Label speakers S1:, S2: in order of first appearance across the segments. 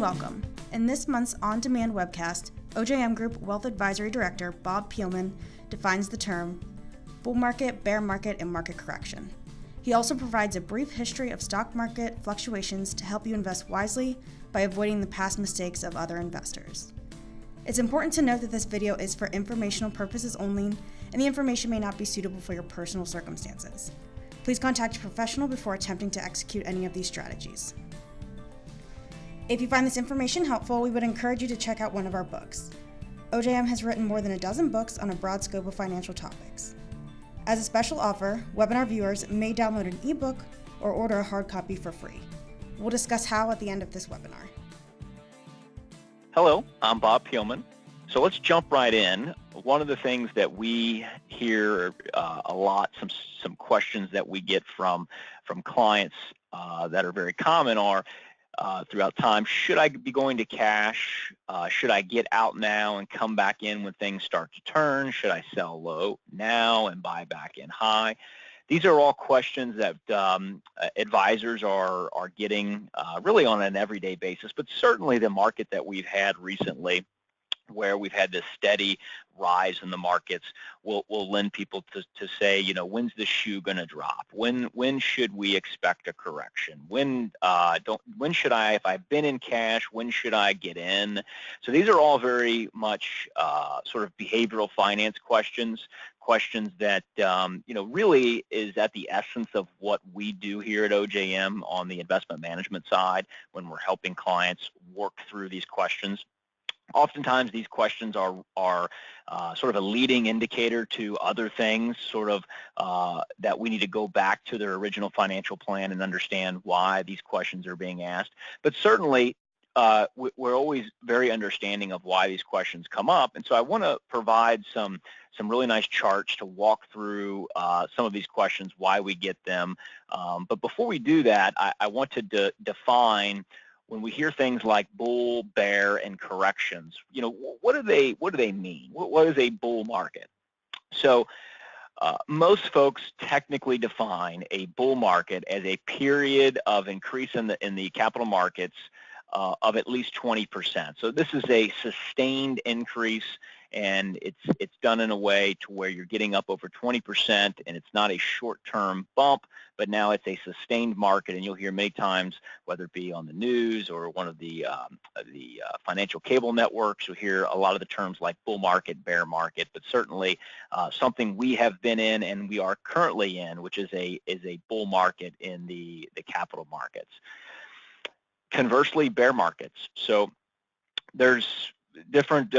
S1: welcome. In this month's on-demand webcast, OJM Group Wealth Advisory Director Bob Peelman defines the term bull market, bear market, and market correction. He also provides a brief history of stock market fluctuations to help you invest wisely by avoiding the past mistakes of other investors. It's important to note that this video is for informational purposes only, and the information may not be suitable for your personal circumstances. Please contact a professional before attempting to execute any of these strategies. If you find this information helpful, we would encourage you to check out one of our books. OJM has written more than a dozen books on a broad scope of financial topics. As a special offer, webinar viewers may download an ebook or order a hard copy for free. We'll discuss how at the end of this webinar.
S2: Hello, I'm Bob Peelman. So let's jump right in. One of the things that we hear a lot, some questions that we get from clients that are very common are throughout time, should I be going to cash? Should I get out now and come back in when things start to turn? Should I sell low now and buy back in high? These are all questions that advisors are getting really on an everyday basis, but certainly the market that we've had recently, where we've had this steady rise in the markets, will lend people to say, you know, when's the shoe going to drop? When should we expect a correction? When should I, if I've been in cash, when should I get in? So these are all very much sort of behavioral finance questions that you know, really is at the essence of what we do here at OJM on the investment management side when we're helping clients work through these questions. Oftentimes these questions are sort of a leading indicator to other things, sort of that we need to go back to their original financial plan and understand why these questions are being asked. But certainly we're always very understanding of why these questions come up, and so I want to provide some really nice charts to walk through some of these questions, why we get them. But before we do that, I want to define, when we hear things like bull, bear, and corrections, you know, what do they mean? What is a bull market? So most folks technically define a bull market as a period of increase in the capital markets of at least 20%. So this is a sustained increase, and it's done in a way to where you're getting up over 20%, and it's not a short-term bump, but now it's a sustained market. And you'll hear many times, whether it be on the news or one of the financial cable networks, you'll hear a lot of the terms like bull market, bear market, but certainly something we have been in and we are currently in, which is a bull market in the capital markets. Conversely, bear markets. So there's different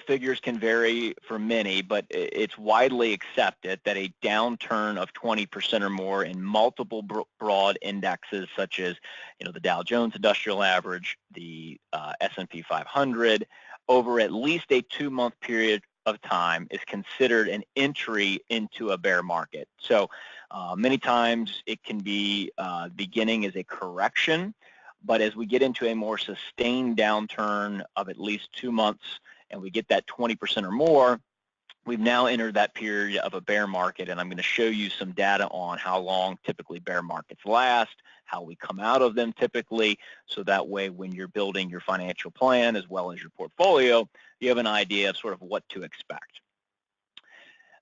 S2: figures can vary for many, but it's widely accepted that a downturn of 20% or more in multiple broad indexes, such as, you know, the Dow Jones Industrial Average, the S&P 500, over at least a 2-month period of time is considered an entry into a bear market. So many times it can be beginning as a correction, but as we get into a more sustained downturn of at least 2 months and we get that 20% or more, we've now entered that period of a bear market, and I'm going to show you some data on how long typically bear markets last, how we come out of them typically, so that way when you're building your financial plan as well as your portfolio, you have an idea of sort of what to expect.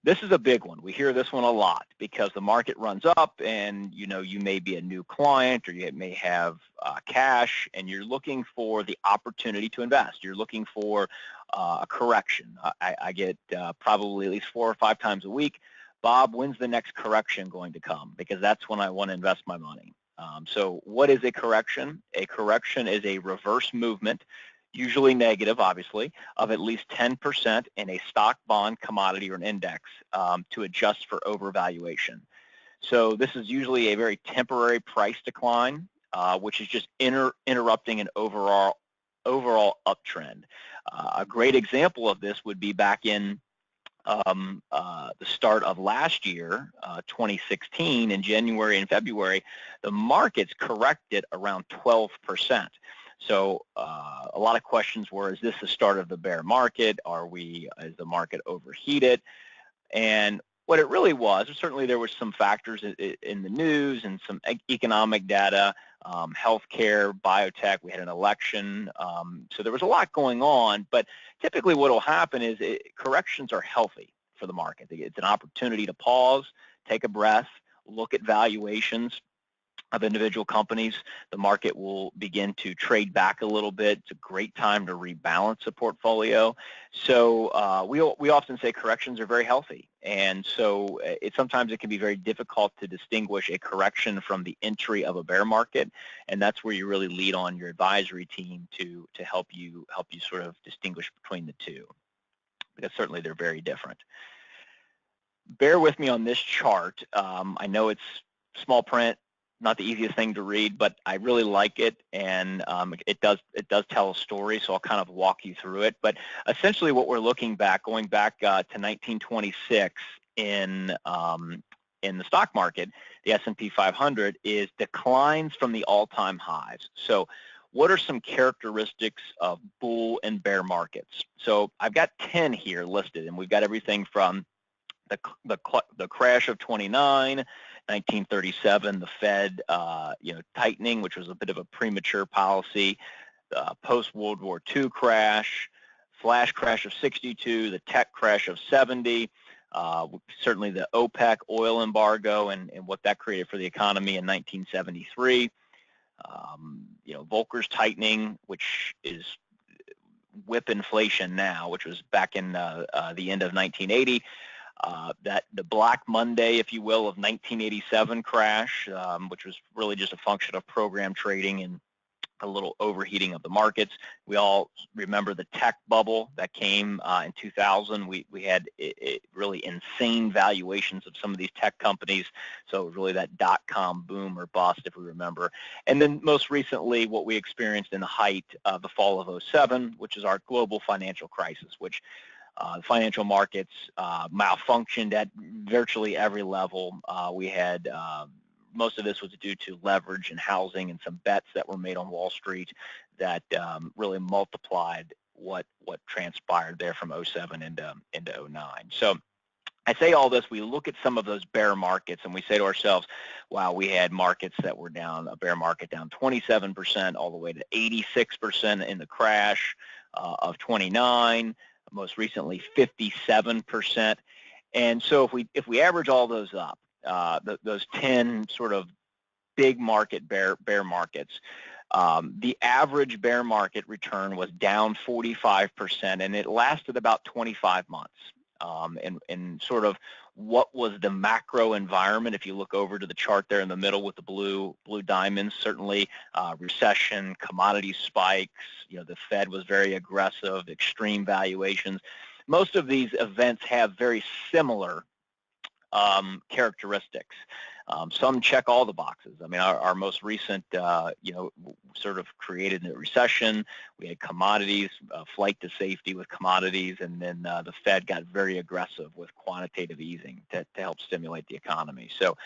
S2: This is a big one. We hear this one a lot because the market runs up, and you know, you may be a new client or you may have cash, and you're looking for the opportunity to invest. You're looking for a correction. I get probably at least 4 or 5 times a week, Bob, when's the next correction going to come? Because that's when I want to invest my money. So what is a correction? A correction is a reverse movement, usually negative, obviously, of at least 10% in a stock, bond, commodity, or an index to adjust for overvaluation. So this is usually a very temporary price decline, which is just interrupting an overall uptrend. A great example of this would be back in the start of last year, 2016, in January and February, the markets corrected around 12%. So a lot of questions were, is this the start of the bear market? Is the market overheated? And what it really was, certainly there were some factors in the news and some economic data healthcare, biotech. We had an election, so there was a lot going on. But typically, what will happen is corrections are healthy for the market. It's an opportunity to pause, take a breath, look at valuations of individual companies. The market will begin to trade back a little bit. It's a great time to rebalance a portfolio. So we often say corrections are very healthy. And so sometimes it can be very difficult to distinguish a correction from the entry of a bear market. And that's where you really lead on your advisory team to help you sort of distinguish between the two, because certainly they're very different. Bear with me on this chart. I know it's small print, not the easiest thing to read, but I really like it, and it does tell a story, so I'll kind of walk you through it. But essentially what we're going back to 1926 in the stock market, the S&P 500, is declines from the all-time highs. So what are some characteristics of bull and bear markets? So I've got 10 here listed, and we've got everything from the crash of 29, 1937, the Fed, tightening, which was a bit of a premature policy, post-World War II crash, flash crash of 62, the tech crash of 70, certainly the OPEC oil embargo and what that created for the economy in 1973, Volcker's tightening, which is whip inflation now, which was back in the end of 1980. That the Black Monday, if you will, of 1987 crash, which was really just a function of program trading and a little overheating of the markets. We all remember the tech bubble that came in 2000. We had really insane valuations of some of these tech companies. So it was really that dot-com boom or bust, if we remember. And then most recently, what we experienced in the height of the fall of 07, which is our global financial crisis, which the financial markets malfunctioned at virtually every level. We had most of this was due to leverage and housing and some bets that were made on Wall Street that really multiplied what transpired there from 07 into 09. So I say all this, we look at some of those bear markets and we say to ourselves, wow, we had markets that were down, a bear market down 27% all the way to 86% in the crash of 29, most recently 57%. And so if we average all those up, those 10 sort of big market bear markets, the average bear market return was down 45%, and it lasted about 25 months. And sort of what was the macro environment? If you look over to the chart there in the middle with the blue diamonds, certainly recession, commodity spikes. The Fed was very aggressive, extreme valuations. Most of these events have very similar characteristics. Some check all the boxes. I mean, our most recent, sort of created a recession. We had commodities, flight to safety with commodities, and then the Fed got very aggressive with quantitative easing to help stimulate the economy. So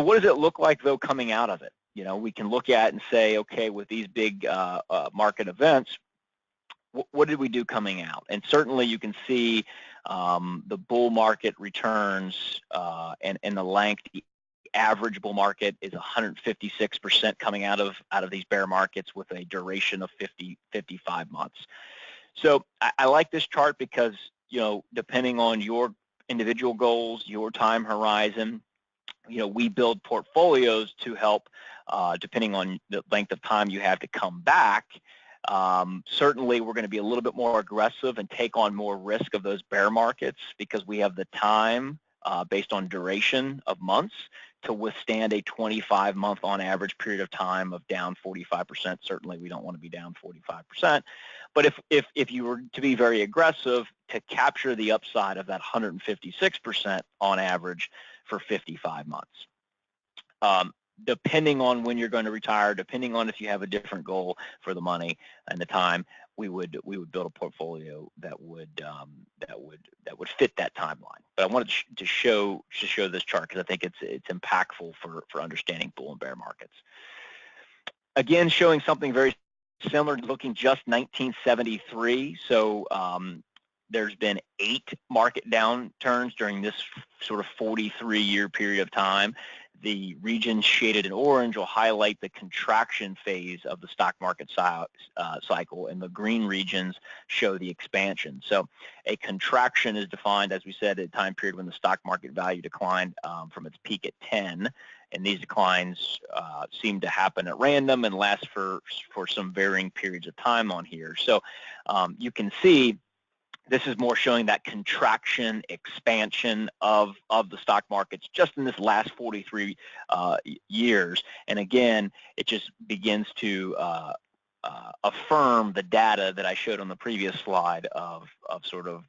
S2: what does it look like, though, coming out of it? We can look at and say, okay, with these big market events, what did we do coming out? And certainly you can see the bull market returns and the length. The average bull market is 156% coming out of these bear markets with a duration of 55 months. So I like this chart because, depending on your individual goals, your time horizon, we build portfolios to help, depending on the length of time you have to come back. Certainly, we're going to be a little bit more aggressive and take on more risk of those bear markets because we have the time based on duration of months to withstand a 25-month on average period of time of down 45%. Certainly, we don't want to be down 45%. But if you were to be very aggressive to capture the upside of that 156% on average for 55 months. Depending on when you're going to retire, depending on if you have a different goal for the money and the time, we would build a portfolio that would fit that timeline. But I wanted to show this chart because I think it's impactful for understanding bull and bear markets. Again, showing something very similar, looking just 1973. So there's been 8 market downturns during this sort of 43-year period of time. The regions shaded in orange will highlight the contraction phase of the stock market cycle, and the green regions show the expansion. So a contraction is defined, as we said, at a time period when the stock market value declined from its peak at 10, and these declines seem to happen at random and last for some varying periods of time on here. So you can see this is more showing that contraction, expansion of the stock markets just in this last 43 years. And again, it just begins to affirm the data that I showed on the previous slide of sort of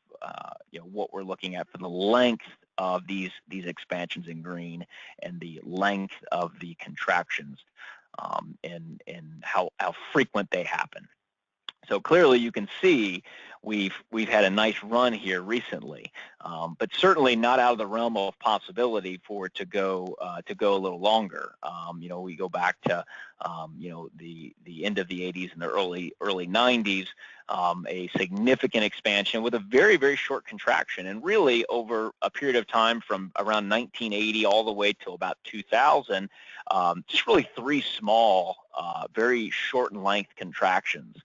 S2: what we're looking at for the length of these expansions in green and the length of the contractions and how frequent they happen. So clearly you can see we've had a nice run here recently, but certainly not out of the realm of possibility for it to go a little longer. We go back to the end of the 80s and the early 90s, a significant expansion with a very, very short contraction, and really over a period of time from around 1980 all the way till about 2000, just really three small, very short in length contractions.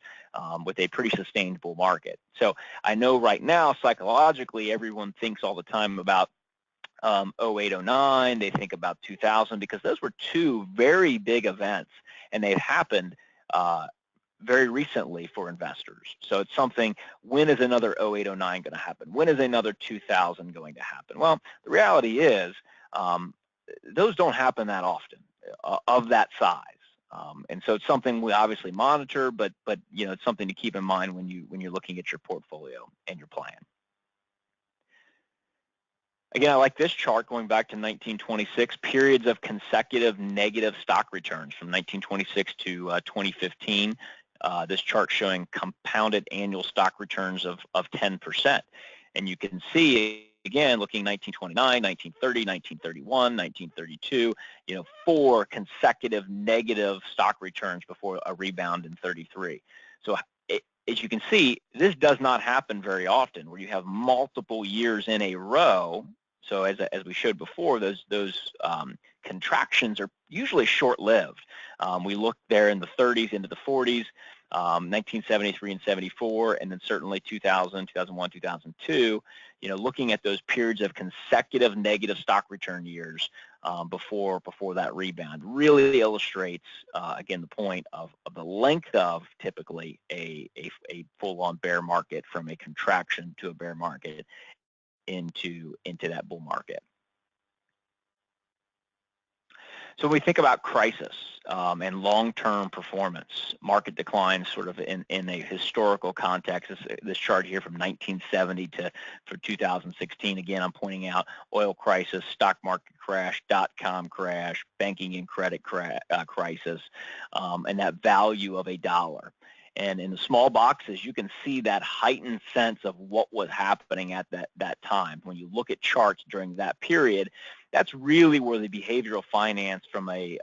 S2: With a pretty sustained bull market. So I know right now, psychologically, everyone thinks all the time about 08, 09, they think about 2000, because those were two very big events, and they've happened very recently for investors. So it's something, when is another 08, 09 going to happen? When is another 2000 going to happen? Well, the reality is those don't happen that often of that size. And so it's something we obviously monitor, but it's something to keep in mind when you're looking at your portfolio and your plan. Again, I like this chart going back to 1926, periods of consecutive negative stock returns from 1926 to 2015. This chart showing compounded annual stock returns of 10%. And you can see, again, looking 1929, 1930, 1931, 1932, 4 consecutive negative stock returns before a rebound in 33. So as you can see, this does not happen very often, where you have multiple years in a row. So as we showed before, those contractions are usually short-lived. We looked there in the 30s into the 40s, 1973 and 74, and then certainly 2000, 2001, 2002, looking at those periods of consecutive negative stock return years before that rebound really illustrates, again, the point of the length of typically a full-on bear market, from a contraction to a bear market into that bull market. So when we think about crisis and long-term performance, market declines sort of in a historical context, this chart here from 1970 for 2016, again, I'm pointing out oil crisis, stock market crash, dot-com crash, banking and credit crisis, and that value of $1. And in the small boxes, you can see that heightened sense of what was happening at that time. When you look at charts during that period, that's really where the behavioral finance from a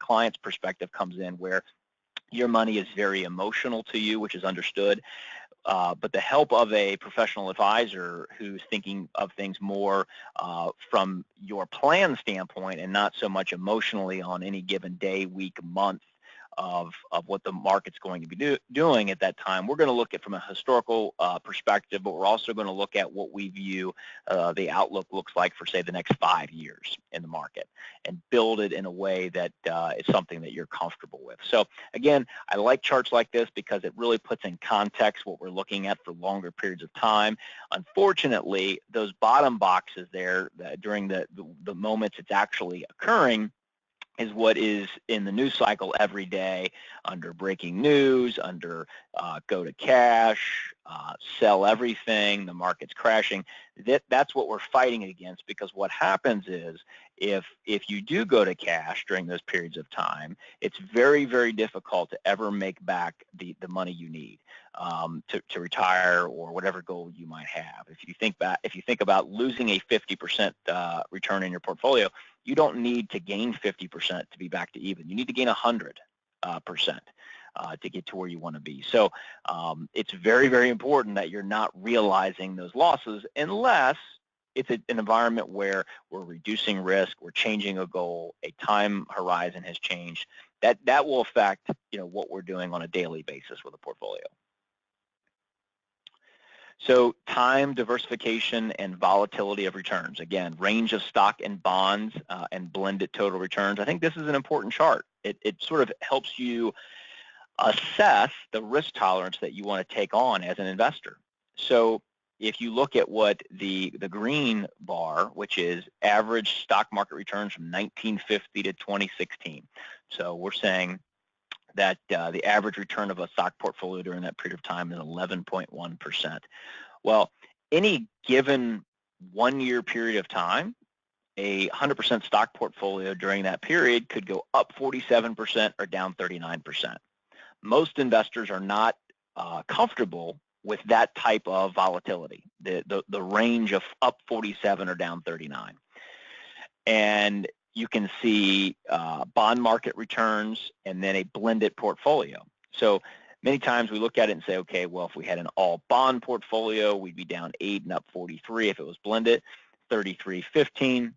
S2: client's perspective comes in, where your money is very emotional to you, which is understood. But the help of a professional advisor who's thinking of things more from your plan standpoint and not so much emotionally on any given day, week, month, of what the market's going to be doing at that time. We're going to look at from a historical perspective, but we're also going to look at what we view the outlook looks like for, say, the next 5 years in the market, and build it in a way that is something that you're comfortable with. So again, I like charts like this because it really puts in context what we're looking at for longer periods of time. Unfortunately, those bottom boxes there, during the moments it's actually occurring, is what is in the news cycle every day, under breaking news, under go to cash, sell everything, the market's crashing. That's what we're fighting against, because what happens is if you do go to cash during those periods of time, it's very, very difficult to ever make back the money you need to retire or whatever goal you might have. If you think about losing a 50% return in your portfolio, you don't need to gain 50% to be back to even. You need to gain 100% to get to where you want to be. So it's very, very important that you're not realizing those losses unless an environment where we're reducing risk, we're changing a goal, a time horizon has changed. That will affect, what we're doing on a daily basis with a portfolio. So time, diversification, and volatility of returns. Again, range of stock and bonds and blended total returns. I think this is an important chart. It sort of helps you assess the risk tolerance that you want to take on as an investor. So if you look at what the green bar, which is average stock market returns from 1950 to 2016. So we're saying that the average return of a stock portfolio during that period of time is 11.1%. Well, any given 1 year period of time, a 100% stock portfolio during that period could go up 47% or down 39%. Most investors are not comfortable with that type of volatility, the range of up 47 or down 39. And you can see bond market returns and then a blended portfolio. So many times we look at it and say, okay, well, if we had an all bond portfolio, we'd be down 8 and up 43 if it was blended, 33.15.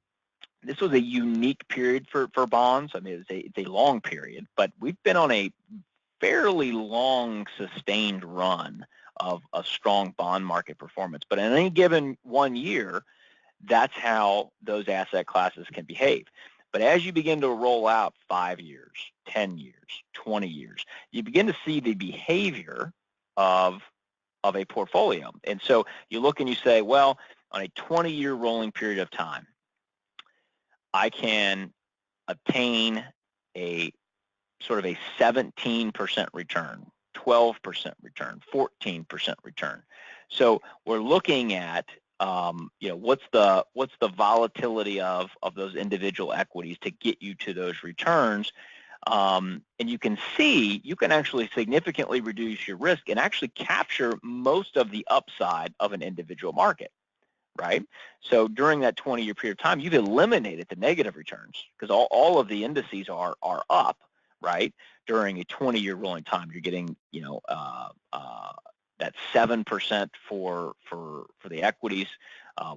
S2: This was a unique period for bonds. I mean, it's a long period, but we've been on a fairly long sustained run of a strong bond market performance. But in any given 1 year, that's how those asset classes can behave. But as you begin to roll out 5 years, 10 years, 20 years, you begin to see the behavior of a portfolio. And so you look and you say, well, on a 20-year rolling period of time, I can obtain a sort of a 17% return, 12% return, 14% return. So we're looking at what's the volatility of those individual equities to get you to those returns. And you can see you can actually significantly reduce your risk and actually capture most of the upside of an individual market, right? So during that 20-year period of time, you've eliminated the negative returns because all of the indices are up, right? During a 20-year rolling time, you're getting, that 7% for the equities,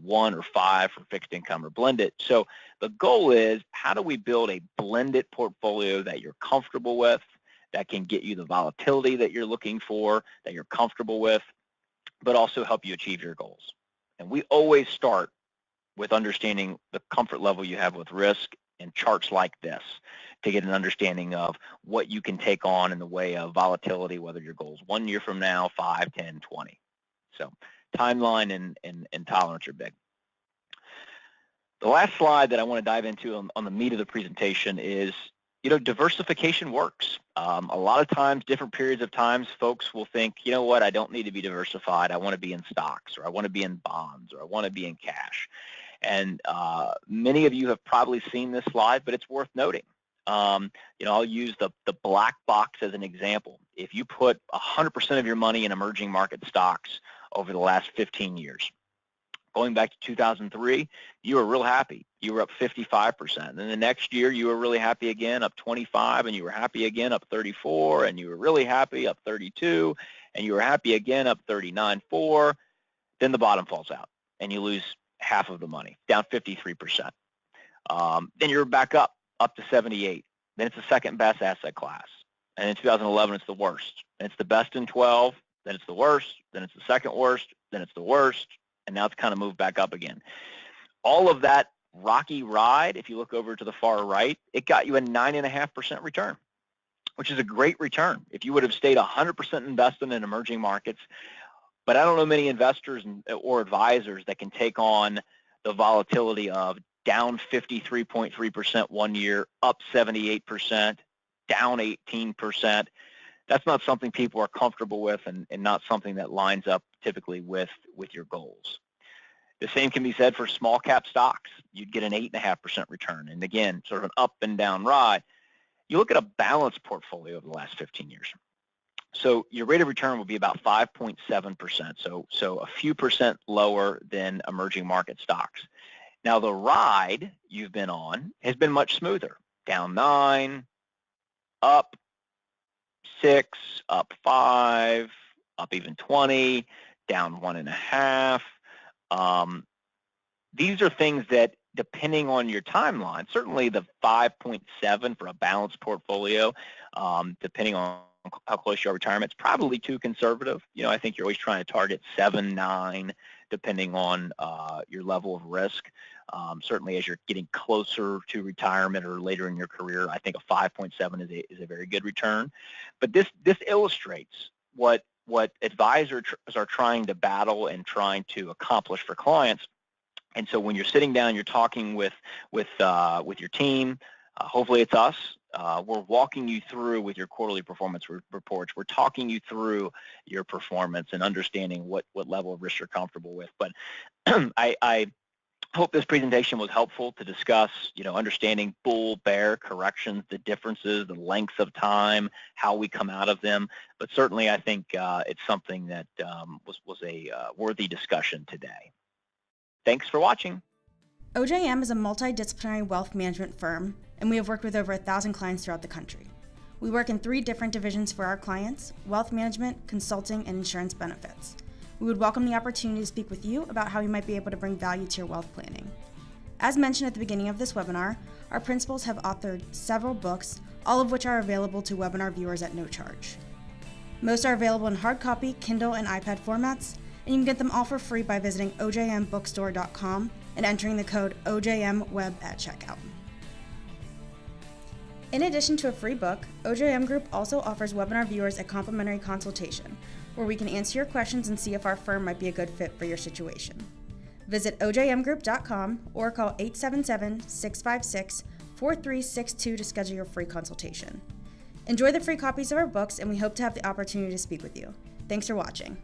S2: 1 or 5 for fixed income or blended. So the goal is, how do we build a blended portfolio that you're comfortable with, that can get you the volatility that you're looking for, that you're comfortable with, but also help you achieve your goals? And we always start with understanding the comfort level you have with risk and charts like this to get an understanding of what you can take on in the way of volatility, whether your goals 1 year from now, 5, 10, 20. So timeline and tolerance are big. The last slide that I want to dive into on the meat of the presentation is, diversification works. A lot of times, different periods of times, folks will think, you know what, I don't need to be diversified. I want to be in stocks, or I want to be in bonds, or I want to be in cash. And many of you have probably seen this slide, but it's worth noting. I'll use the black box as an example. If you put 100% of your money in emerging market stocks over the last 15 years, going back to 2003, you were real happy. You were up 55%. And then the next year, you were really happy again, up 25, and you were happy again, up 34, and you were really happy, up 32, and you were happy again, up 39.4. Then the bottom falls out, and you lose half of the money, down 53%. Then you're back up to 78. Then it's the second best asset class. And in 2011, it's the worst. And it's the best in 12, then it's the worst, then it's the second worst, then it's the worst, and now it's kind of moved back up again. All of that rocky ride, if you look over to the far right, it got you a 9.5% return, which is a great return. If you would have stayed 100% invested in emerging markets, but I don't know many investors or advisors that can take on the volatility of down 53.3% 1 year, up 78%, down 18%. That's not something people are comfortable with, and not something that lines up typically with your goals. The same can be said for small cap stocks. You'd get an 8.5% return. And again, sort of an up and down ride. You look at a balanced portfolio over the last 15 years. So your rate of return will be about 5.7%, so a few percent lower than emerging market stocks. Now the ride you've been on has been much smoother. Down 9, up 6, up 5, up even 20, down 1.5. these are things that, depending on your timeline, certainly the 5.7 for a balanced portfolio, depending on how close you are to retirement, it's probably too conservative. I think you're always trying to target 7, 9, depending on your level of risk. Certainly as you're getting closer to retirement or later in your career, I think a 5.7 is a very good return. But this illustrates what advisors are trying to battle and trying to accomplish for clients. And so when you're sitting down, you're talking with your team, hopefully it's us, we're walking you through with your quarterly performance reports. We're talking you through your performance and understanding what level of risk you're comfortable with. But I hope this presentation was helpful to discuss, understanding bull, bear, corrections, the differences, the lengths of time, how we come out of them. But certainly I think it's something that was a worthy discussion today. Thanks for watching.
S1: OJM is a multidisciplinary wealth management firm, and we have worked with over 1,000 clients throughout the country. We work in 3 different divisions for our clients: wealth management, consulting, and insurance benefits. We would welcome the opportunity to speak with you about how you might be able to bring value to your wealth planning. As mentioned at the beginning of this webinar, our principals have authored several books, all of which are available to webinar viewers at no charge. Most are available in hard copy, Kindle, and iPad formats, and you can get them all for free by visiting ojmbookstore.com and entering the code OJMWEB at checkout. In addition to a free book, OJM Group also offers webinar viewers a complimentary consultation, where we can answer your questions and see if our firm might be a good fit for your situation. Visit ojmgroup.com or call 877-656-4362 to schedule your free consultation. Enjoy the free copies of our books, and we hope to have the opportunity to speak with you. Thanks for watching.